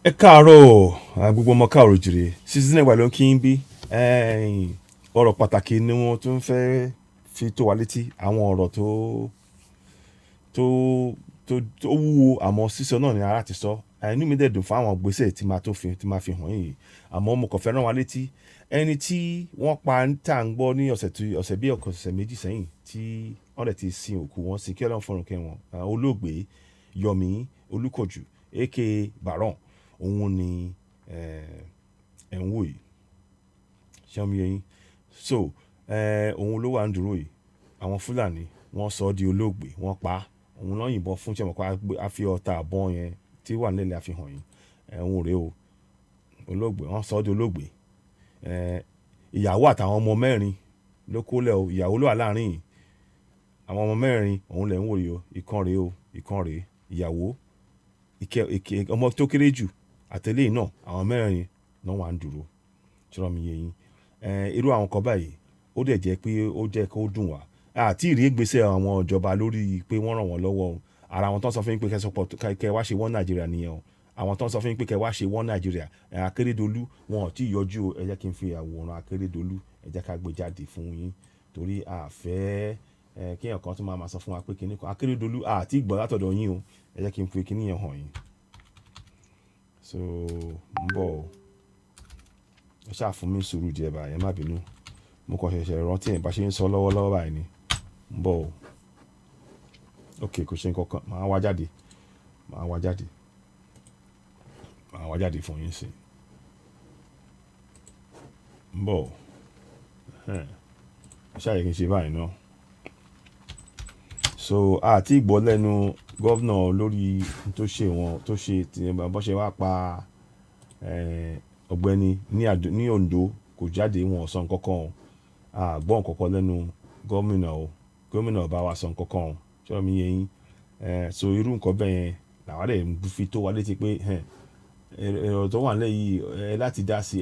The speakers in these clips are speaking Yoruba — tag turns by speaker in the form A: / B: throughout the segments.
A: Ekaro gbogbo ọmọ Kaaro Ojiire season ẹ̀wà ló ń kí n bí ọ̀rọ̀ pàtàkì ni wọ́n tún fẹ́ fi tó wa létí àwọn ọ̀rọ̀ tó wúwo àmọ́ sísọ náà ni ara ti sọ inú mi dẹ̀ dùn fún àwọn gbèsè tí máa fi hàn yìí àmọ́ mo kàn fẹ́ rán wa létí ẹni tí wọ́n pa tá à ń gbọ́ ní ọ̀sẹ̀ bí ọ̀sẹ̀ méjì sẹ́yìn tí wọ́n dẹ̀ ti sin òkú wọn sí kí Ọlọ́run fọ̀run kẹ́ wọn Olóògbé Yomi Olukoju aka Baron òun ni ẹ̀ ń wò yìí ṣé ọmọ yẹn so òun ló wà ń dúró yìí àwọn Fúlàní wọ́n sọ ọ́ di olóògbé wọ́n pa á òun náà yìnbọn fún ṣẹ́mọ̀ kó a fi ọta àbọ̀n yẹn tí wà nílẹ̀ àfihàn yìí òun rèé o olóògbé wọ́n sọ ọ́ di olóògbé ìyàwó àtàwọn ọmọ mẹ́rin ló kólẹ̀ o ìyàwó ló wà láàrin yìí àwọn ọmọ mẹ́rin òun lẹ̀ ń wò yìí o ìkan rèé ìyàwó ọmọ tó kéré jù àtẹlé náà àwọn mẹ́rin náà wà ń dúró ṣọ́rọ́ mi yé yín irú àwọn kan báyìí ó dẹ̀ jẹ́ pé ó jẹ́ kó dùn wá àti ìrí ìgbésẹ̀ àwọn ìjọba lórí pé wọ́n ràn wọ́n lọ́wọ́ ara àwọn tó ń sọ fún yín pé kẹ́ wá ṣe wọ́n Nàìjíríà nìyẹn o àwọn tó ń sọ fún yín pé kẹ́ wá ṣe wọ́n Nàìjíríà Akérédolú wọn ò tí ì yọjú ẹ jẹ́ kí n fi àwòrán Akérédolú ẹ jẹ́ ká gbé jáde fún yín torí àfẹ́ kí èèyàn kan tún máa sọ fún wa pé kíní kan Akérédolú àti ìgbọ́ látọ̀dọ̀ yín o ẹ jẹ́ kí n fi kíní yẹn hàn yín so ń bọ̀ o ẹ ṣáà fún mi sùúrù díẹ̀ báyìí ẹ má bínú mo kàn ṣẹ̀ṣẹ̀ rántí ẹ̀ bá ṣe ń sọ lọ́wọ́lọ́wọ́ báyìí ni ń bọ̀ o ok kò ṣe nǹkan kan màá wá jáde fún yín sí ń bọ̀ o ẹ ṣáà yẹ kí n ṣe báyìí náà so àti ìgbọ́ lẹ́nu gọ́vnà lórí tó ṣe tí bó ṣe wá pa ọ̀gbẹ́ni ní Ondo kò jáde wọn sọ nǹkankan àgbọ̀ nǹkankan lẹ́nu gómìnà bá wa sọ nǹkankan ṣọ́ọ́ mi yé yín so irú nǹkan bẹ́ẹ̀ yẹn làwọn dẹ̀ ń fi tó wa létí pé ẹ̀rọ tó wà nílẹ̀ yìí láti dá sí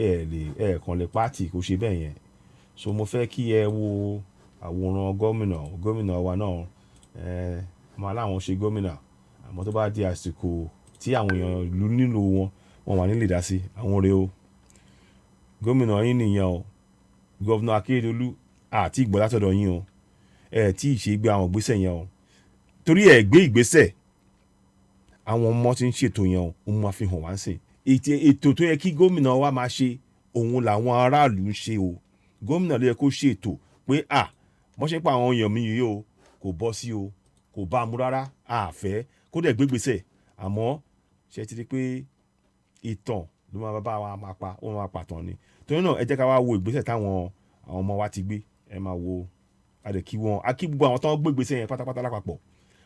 A: kàn lè pààtì kò ṣe bẹ́ẹ̀ yẹn so mo fẹ́ kí ẹ wo àwòrán gómìnà wa náà máa láwọn ṣe gómìnà àmọ́ tó bá di àsìkò tí àwọn èèyàn ìlú nílò wọn wà nílé dá sí àwọn rèé o gómìnà yín nìyẹn o gọ́vnà Akérédolú àti ìgbọ́ látọ̀dọ̀ yín o tí ì ṣe gbé àwọn ìgbésẹ̀ yẹn o torí gbé ìgbésẹ̀ àwọn ọmọ tí ń ṣètò yẹn o òun máa fi hàn wá sí ètò tó yẹ kí gómìnà wa máa ṣe òun làwọn aráàlú ń ṣe o gómìnà ló yẹ kó ṣètò pé wọ́n ṣe pa àwọn èèyàn mi yìí o kò bọ́ sí o kò bá a mú rárá àfẹ́ kó dẹ̀ gbégbèsè àmọ́ ṣe ti di pé ìtàn ló máa bá wa máa pa ó máa pàtàn ni torí náà ẹ jẹ́ ká wá wo ìgbésẹ̀ táwọn àwọn ọmọ wa ti gbé ẹ máa wo àdèkí wọn akí gbogbo àwọn tó ń gbé ìgbésẹ̀ yẹn pátápátá lápapọ̀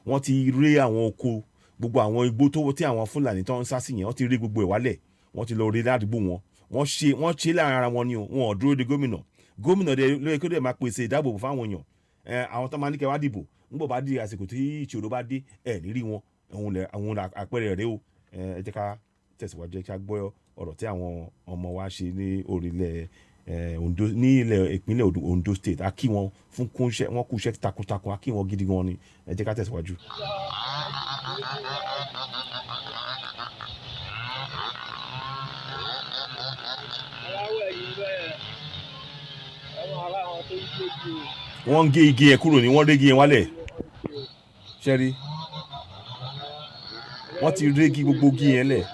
A: wọ́n ti ré àwọn oko gbogbo àwọn igbó tí àwọn Fúlàní tó ń sá sí yẹn wọ́n ti ré gbogbo ẹ̀ wálẹ̀ wọ́n ti lọ ré ládùúgbò wọ́n ṣe láàrin ara wọn ni wọn ò dúró de gómìnà dẹ̀ ló yẹ kó dẹ̀ máa pèsè ìdáàbòbò fáwọn èèyàn àwọn tó máa ní kẹ́ wá dìbò nígbà bá di àsìkò tí ìṣòro bá dé nírí wọn àwọn àpẹẹrẹ rẹ o ẹ jẹ́ ká tẹ̀síwájú ká gbọ́ ọ̀rọ̀ tí àwọn ọmọ wa ṣe ní orílẹ̀ Ondo ní ilẹ̀ ìpínlẹ̀ Ondo state a kí wọn fún wọn kú iṣẹ́ takuntakun a kí wọn gidi gan ni ẹ jẹ́ ká tẹ̀síwájú. wọ́n ń gé igi yẹn kúrò ní wọ́n ré igi yẹn wálẹ̀ ṣẹ́rí wọ́n ti régi gbogbo igi yẹn lẹ̀.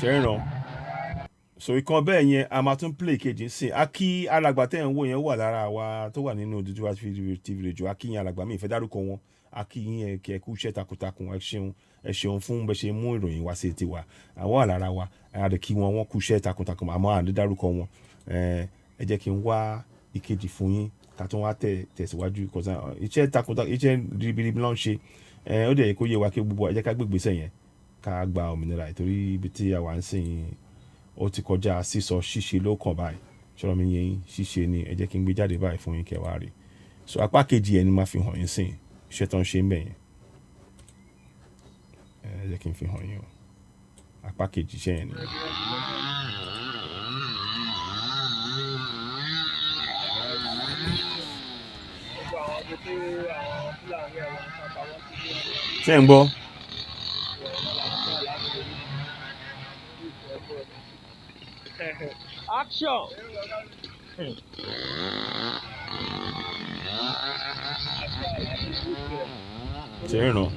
A: ṣe ń ràn so ìkan bẹ́ẹ̀ yẹn a máa tún play kejì sí i akí alàgbà tẹ́ ń wò yẹn wà lára wa tó wà nínú Odùduwà TV radio akí yẹn alàgbà mi ìfẹ́ dárúkọ wọn akí yẹn kẹ́ kú iṣẹ́ takuntakun ẹ ṣeun fún bẹ́ẹ̀ ṣe mú ìròyìn wá sí etí wa àwọn wà lára wa àdè kí wọn kú iṣẹ́ takuntakun àmọ́ àdé dárúkọ wọn ẹ jẹ́ kí n wá ìkejì fún yín ká tún wá tẹ̀síwájú iṣẹ́ takuntakun iṣẹ́ ribiribi ló ń ṣe ó dẹ̀ kó yé wa kí gbogbo ẹ jẹ́ ká gbégbèsè yẹn ká gba òmìnira ìtorí ibi tí àwa ń sìn ó ti kọjá sísọ ṣíṣe ló kàn báyìí ṣọ́rọ̀ mi yẹn ṣíṣe ni ẹ jẹ́ kí n gbé jáde báyìí fún yín kẹwàá rè so apá kejì ẹ̀ ni máa fi hàn yín sìn iṣẹ́ tó ń ṣe ń bẹ̀ yẹn jẹ́ kí n fi hàn yín o apá kejì iṣẹ́ yẹn ni. ṣé ń gbọ́.
B: Action.
A: ṣé ń ràn.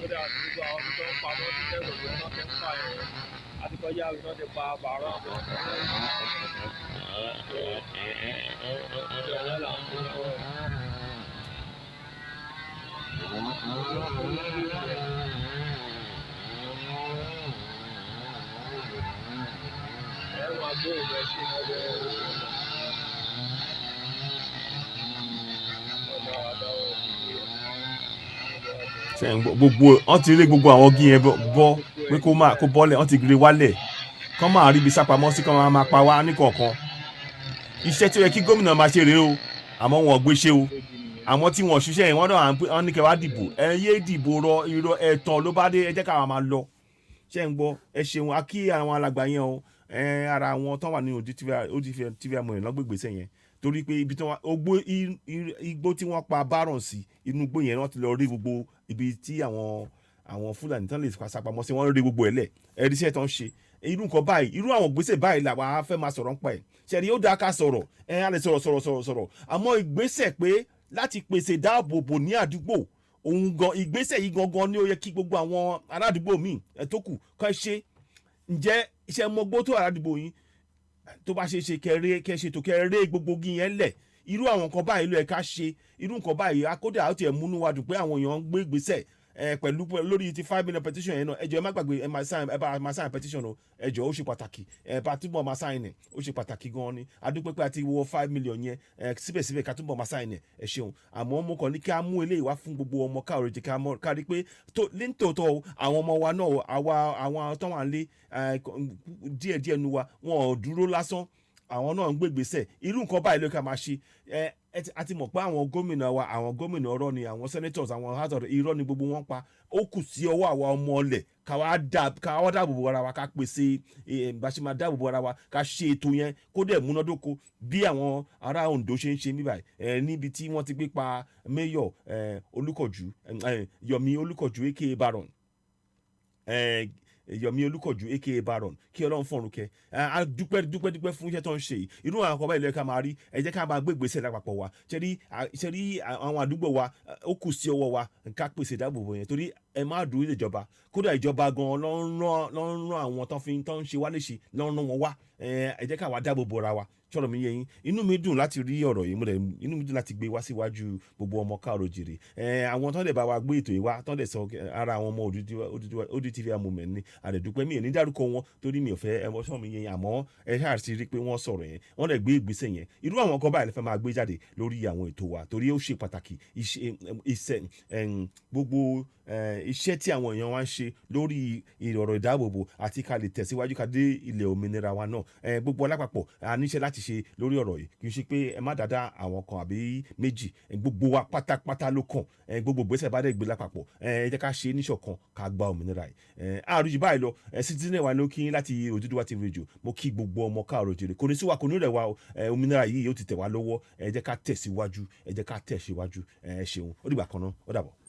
A: gbogbo wọ́n ti rí gbogbo àwọn igi yẹn bọ́ pé kó bọ́lẹ̀ wọ́n ti gbé wálẹ̀ kán máa rí ibi sápamọ́ sí kán máa pa wá níkọ̀ọ̀kan. iṣẹ́ tí ó yẹ kí gómìnà máa ṣe rèé o àmọ́ wọn ò gbé ṣe o. àwọn tí wọn ò ṣiṣẹ́ yẹn wọ́n ní kẹ́ wá dìbò ẹ yé dìbò rọ irọ́ ẹ̀tàn ló bá dé ẹ jẹ́ káwa máa lọ. ṣé ń gbọ́ ẹ ṣeun a kí àwọn alàgbà yẹn o ara àwọn tán wà ní Ondo TV amòyìn lọ́gbègbèsẹ̀ yẹn torí pé ibi tí wọ́n igbó tí wọ́n pa Baron sí inú igbó yẹn wọ́n ti lọ rí gbogbo ibi tí àwọn Fúlàní tán lè sápamọ́ sí wọ́n rí gbogbo ẹ̀ lẹ̀ ẹ̀rí iṣẹ́ tán ṣe irú nǹkan báyìí irú àwọn ìgbésẹ̀ báyìí làwọn á fẹ́ máa sọ̀rọ̀ ń pa ẹ̀ ṣẹ̀rí ó dáa ká sọ̀rọ̀ á lè sọ̀rọ̀ àmọ́ ìgbésẹ̀ pé láti pèsè dáàbòbò ní àdúgbò òun gan ìgbésẹ̀ yìí gangan ni ó yẹ kí gbogbo àwọn aládùúgbò míì tó kù kọ́ ṣe ǹjẹ́ iṣẹ́ mọ́gbó tó aládùúgbò yín tó bá ṣe ṣètò kẹrẹ gbogbo yẹn lẹ̀ irú àwọn nǹkan báyìí ló yẹ ká ṣe irú nǹkan báyìí akódà ó tiẹ̀ múnú wa dùn pé àwọn èèyàn ń gbé ìgbésẹ̀ pẹ̀lú lórí ti 5 million petition yẹn náà ẹ jọ̀ọ́ ẹ má gbàgbé ẹ máa sign petition o ẹ jọ̀ọ́ ó ṣe pàtàkì bá túbọ̀ máa sign ẹ̀ ó ṣe pàtàkì gan-an ni adúpẹ́ pé a ti wọ 5 million yẹn síbẹ̀síbẹ̀ ká túbọ̀ máa sign ẹ̀ ẹ ṣeun àmọ́ mo kàn ní kí a mú eléyìí wá fún gbogbo ọmọ Kaaro Ojiire ká rí pé nítòótọ́ àwọn ọmọ wa náà àwọn tó wà ń lé díẹ̀díẹ̀ nu wa wọn ò dúró lásán àwọn náà ń gbé ìgbésẹ̀ irú nǹkan báyìí ló ká máa ṣe a ti mọ̀ pé àwọn gómìnà wa àwọn gómìnà ọ̀rọ̀ ni àwọn senators àwọn house of irọ́ ni gbogbo wọn pa ó kù sí ọwọ́ àwa ọmọ ọlẹ̀ ká wá dáàbò bo ara wa ká pèsè bá ṣe máa dáàbò bo ara wa ká ṣe ètò yẹn kó dẹ̀ múnádóko bí àwọn ará Ondo ṣe ń ṣe níbàyí níbi tí wọ́n ti gbé pa mayor Olukoju Yomi Olukoju aka Baron Yomi Olukoju aka Baron kí Ọlọ́run fọ̀run kẹ́ a dúpẹ́ fún iṣẹ́ tó ń ṣe irú àwọn akọ̀bá ìlú ẹ̀ka máa rí ẹ jẹ́ ká máa gbé ìgbésẹ̀ lápapọ̀ wa ṣe rí àwọn àdúgbò wa ó kù sí ọwọ́ wa ká pèsè ìdáàbòbò yẹn torí ẹ má dúró ìjọba kódà ìjọba gan ló ń rán àwọn tó ń ṣe wá léṣe ló ń rán wọn wá ẹ jẹ́ ká wá dáàbòbò ra wa sọ̀rọ̀ mi yé yín inú mi dùn láti rí ọ̀rọ̀ yìí inú mi dùn láti gbé wá síwájú gbogbo ọmọ Kaaro Ojiire àwọn tó ń dẹ̀ bá wa gbé ètò yìí wá tó ń dẹ̀ sọ ara àwọn ọmọ Ondo TV amòmẹ̀ ni àdẹ̀dúpẹ́ mi ò ní dárúkọ wọn torí mi ò fẹ́ ẹmọ sọ̀rọ̀ mi yé yín àmọ́ ẹ ṣáà ti rí pé wọ́n sọ̀rọ̀ yẹn wọ́n dẹ̀ gbé ìgbésẹ̀ yẹn irú àwọn kan báyìí lè fẹ́ máa gbé jáde lórí àwọn ètò wa torí ó ṣe pàtàkì gbogbo iṣẹ́ tí àwọn èèyàn wa ń ṣe lórí ọ̀rọ̀ ìdáàbòbò àti ká lè tẹ̀síwájú ká dé ilẹ̀ òmìnira wa náà gbogbo alápapọ̀ a níṣẹ́ láti ṣe lórí ọ̀rọ̀ yìí kì í ṣe pé ẹ má dáadáa àwọn kan àbí méjì gbogbo wa pátápátá ló kàn gbogbo gbèsè bá dẹ̀ gbé lápapọ̀ ẹ jẹ́ ká ṣe níṣọ̀kan ká gba òmìnira yìí àrùjì báyìí lọ Citizen wa ló kí láti Odùduwà TV Radio mo kí gbogbo ọmọ Kaaro Ojiire kò ní sí wa kò ní rẹ̀ wa òmìnira yìí yóò ti tẹ̀ wá lọ́wọ́ ẹ jẹ́ ká tẹ̀síwájú ẹ ṣeun ó dìgbà kan náà ó dàbọ̀.